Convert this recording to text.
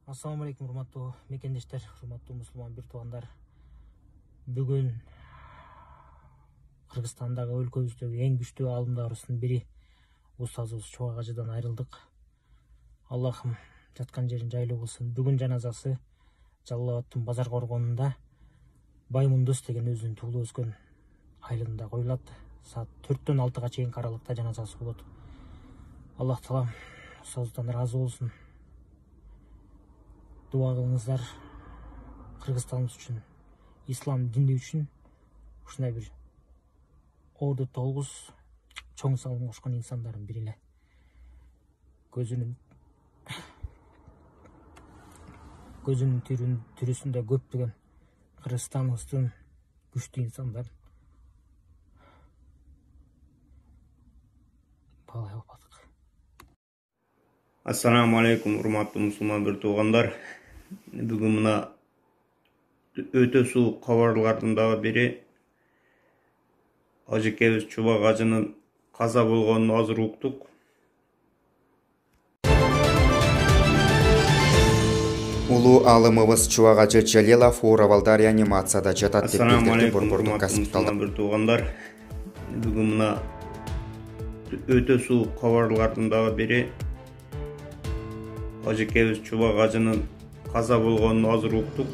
Assalamu alaikum урматтуу мекендештер, урматтуу мусулман бир туугандар. Бүгүн Кыргызстандагы өлкөбүздөгү эң күчтүү аалымдарыбыздын бири устазыбыз Чубак ажыдан айрылдык. Аллахым жаткан жерин жайлуу кылсын. Бүгүн жаназасы Жалал Абадтын Базар коргонунда Баймундус деген өзүнүн туулуп өскөн айылында коюлат. Саат 4-төн 6-га чейин аралыкта жаназасы болот. Аллах таалам устазыбыздан ыраазы болсун. Дуа кылыңыздар Кыргызстаныбыз үчүн, ислам дини үчүн ушундай бир орду толгуз чоң салым кошкон инсандардын бири эле. Көзүнүн тирүүсүндө көптөгөн Кыргызстаныбыздын күчтүү инсандар баалай албадык. Assalamu alaikum урматтуу мусулман бир туугандар. Бүгүн мына өтө суук кабарлардын дагы бири ажекебиз Чубак ажынын каза болгонун азыр уктук. Улуу аалымыбыз Чубак ажы Жалилов Уурабалда реанимацияда жатат деп билдирди Борбордук госпиталда. Бир туугандар. Бүгүн мына өтө суук кабарлардын дагы бири ажекебиз Чубак ажынын каза болгонун азыр уктук.